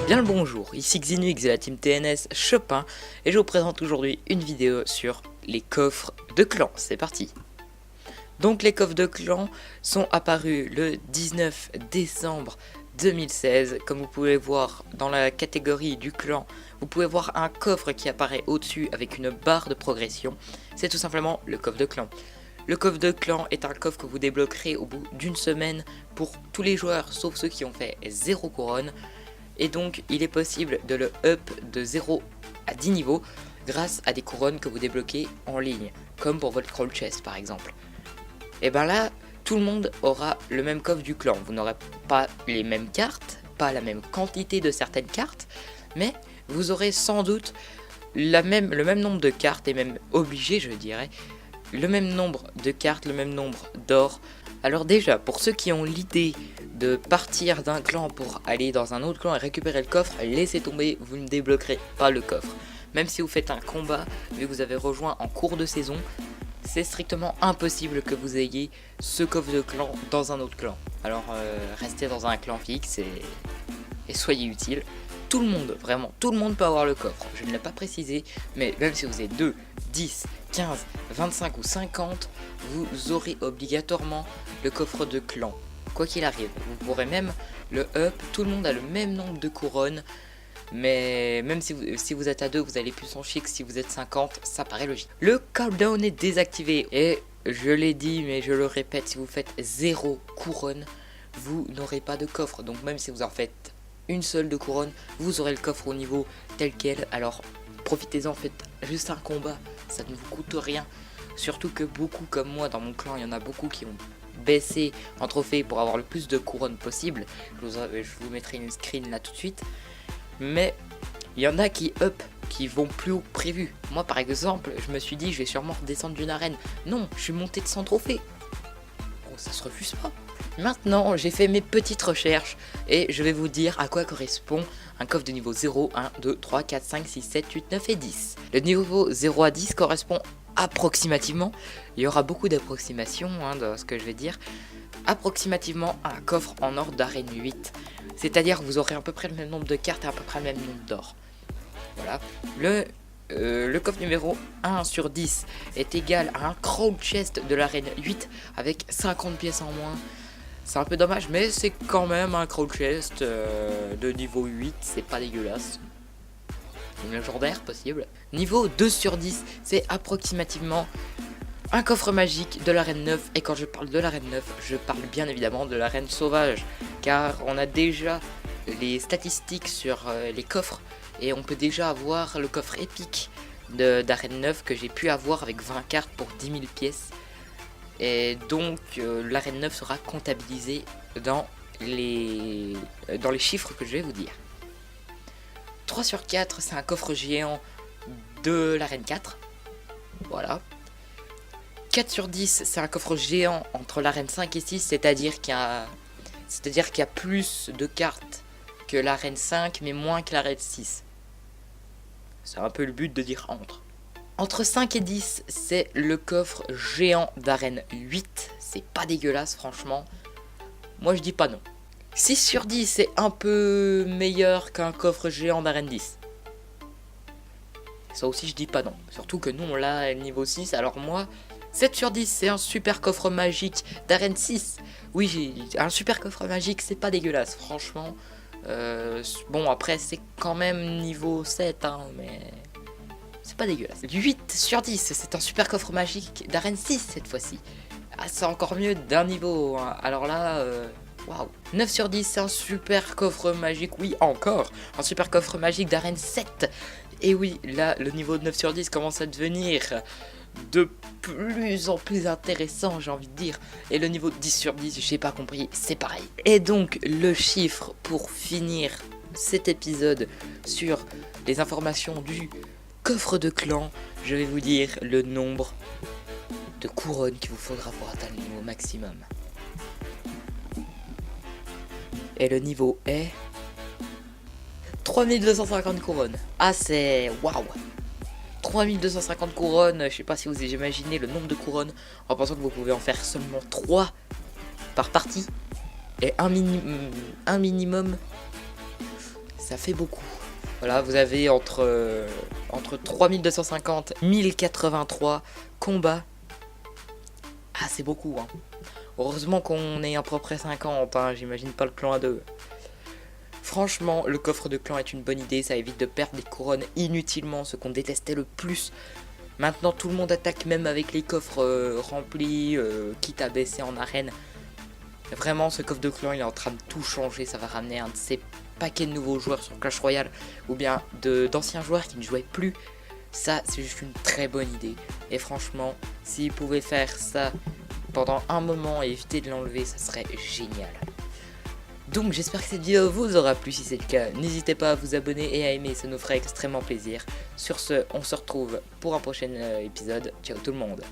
Bien le bonjour, ici Xinux de la team TNS Chopin et je vous présente aujourd'hui une vidéo sur les coffres de clan. C'est parti. Donc les coffres de clan sont apparus le 19 décembre 2016. Comme vous pouvez voir dans la catégorie du clan, vous pouvez voir un coffre qui apparaît au-dessus avec une barre de progression. C'est tout simplement le coffre de clan. Le coffre de clan est un coffre que vous débloquerez au bout d'une semaine pour tous les joueurs sauf ceux qui ont fait 0 couronne. Et donc il est possible de le up de 0 à 10 niveaux grâce à des couronnes que vous débloquez en ligne, comme pour votre crawl chest par exemple. Et ben là, tout le monde aura le même coffre du clan. Vous n'aurez pas les mêmes cartes, pas la même quantité de certaines cartes, mais vous aurez sans doute le même nombre de cartes et même obligé, je dirais, le même nombre de cartes, le même nombre d'or. Alors déjà, pour ceux qui ont l'idée de partir d'un clan pour aller dans un autre clan et récupérer le coffre, laissez tomber, vous ne débloquerez pas le coffre. Même si vous faites un combat, vu que vous avez rejoint en cours de saison, c'est strictement impossible que vous ayez ce coffre de clan dans un autre clan. Alors restez dans un clan fixe et soyez utile. Tout le monde, vraiment, tout le monde peut avoir le coffre. Je ne l'ai pas précisé, mais même si vous êtes 2, 10, 15, 25 ou 50, vous aurez obligatoirement le coffre de clan. Quoi qu'il arrive, vous pourrez même le up, tout le monde a le même nombre de couronnes. Mais même si vous êtes à 2, vous allez plus en fixe. Si vous êtes 50, ça paraît logique. Le countdown est désactivé. Et je l'ai dit, mais je le répète, si vous faites 0 couronne, vous n'aurez pas de coffre. Donc même si vous en faites une seule de couronne, vous aurez le coffre au niveau tel quel. Alors profitez-en, faites juste un combat, ça ne vous coûte rien. Surtout que beaucoup comme moi dans mon clan, il y en a beaucoup qui ont baissé en trophée pour avoir le plus de couronnes possible. Je vous mettrai une screen là tout de suite. Mais il y en a qui up, qui vont plus haut que prévu. Moi par exemple, je me suis dit je vais sûrement redescendre d'une arène. Non, je suis monté de 100 trophées. Bon, ça se refuse pas. Maintenant, j'ai fait mes petites recherches et je vais vous dire à quoi correspond un coffre de niveau 0, 1, 2, 3, 4, 5, 6, 7, 8, 9 et 10. Le niveau 0 à 10 correspond approximativement, il y aura beaucoup d'approximations dans ce que je vais dire, approximativement à un coffre en or d'arène 8. C'est-à-dire que vous aurez à peu près le même nombre de cartes et à peu près le même nombre d'or. Voilà. Le coffre numéro 1 sur 10 est égal à un crawl chest de l'arène 8 avec 50 pièces en moins. C'est un peu dommage, mais c'est quand même un crawl chest de niveau 8, c'est pas dégueulasse. Une légendaire possible. Niveau 2 sur 10, c'est approximativement un coffre magique de l'arène 9. Et quand je parle de l'arène 9, je parle bien évidemment de l'arène sauvage. Car on a déjà les statistiques sur les coffres. Et on peut déjà avoir le coffre épique d'arène 9 que j'ai pu avoir avec 20 cartes pour 10 000 pièces. Et donc l'arène 9 sera comptabilisée dans les chiffres que je vais vous dire. 3 sur 4, c'est un coffre géant de l'arène 4. Voilà. 4 sur 10, c'est un coffre géant entre l'arène 5 et 6, c'est-à-dire qu'il y a plus de cartes que l'arène 5, mais moins que l'arène 6. C'est un peu le but de dire entre. Entre 5 et 10, c'est le coffre géant d'arène 8. C'est pas dégueulasse, franchement. Moi, je dis pas non. 6 sur 10, c'est un peu meilleur qu'un coffre géant d'arène 10. Ça aussi, je dis pas non. Surtout que nous, on l'a niveau 6. Alors moi, 7 sur 10, c'est un super coffre magique d'arène 6. Oui, un super coffre magique, c'est pas dégueulasse, franchement. Bon, après, c'est quand même niveau 7, mais c'est pas dégueulasse. 8 sur 10, c'est un super coffre magique d'arène 6 cette fois-ci. Ah, c'est encore mieux d'un niveau. Alors là, waouh. 9 sur 10, c'est un super coffre magique. Oui, encore un super coffre magique d'arène 7. Et oui, là, le niveau de 9 sur 10 commence à devenir de plus en plus intéressant, j'ai envie de dire. Et le niveau de 10 sur 10, j'ai pas compris, c'est pareil. Et donc, le chiffre pour finir cet épisode sur les informations du coffre de clan, je vais vous dire le nombre de couronnes qu'il vous faudra pour atteindre le niveau maximum. Et le niveau est 3250 couronnes. Ah, c'est waouh. 3250 couronnes, je sais pas si vous imaginez le nombre de couronnes en pensant que vous pouvez en faire seulement 3 par partie. Et un minimum, ça fait beaucoup. Voilà, vous avez entre 3250 1083 combats. Ah, c'est beaucoup, hein. Heureusement qu'on est à peu près 50, hein, j'imagine pas le clan à 2. Franchement, le coffre de clan est une bonne idée, ça évite de perdre des couronnes inutilement, ce qu'on détestait le plus. Maintenant, tout le monde attaque même avec les coffres remplis, quitte à baisser en arène. Vraiment, ce coffre de clan, il est en train de tout changer, ça va ramener un de ces paquets de nouveaux joueurs sur Clash Royale, ou bien d'anciens joueurs qui ne jouaient plus. Ça, c'est juste une très bonne idée. Et franchement, s'ils pouvaient faire ça pendant un moment et éviter de l'enlever, ça serait génial. Donc j'espère que cette vidéo vous aura plu, si c'est le cas, n'hésitez pas à vous abonner et à aimer, ça nous ferait extrêmement plaisir. Sur ce, on se retrouve pour un prochain épisode, ciao tout le monde.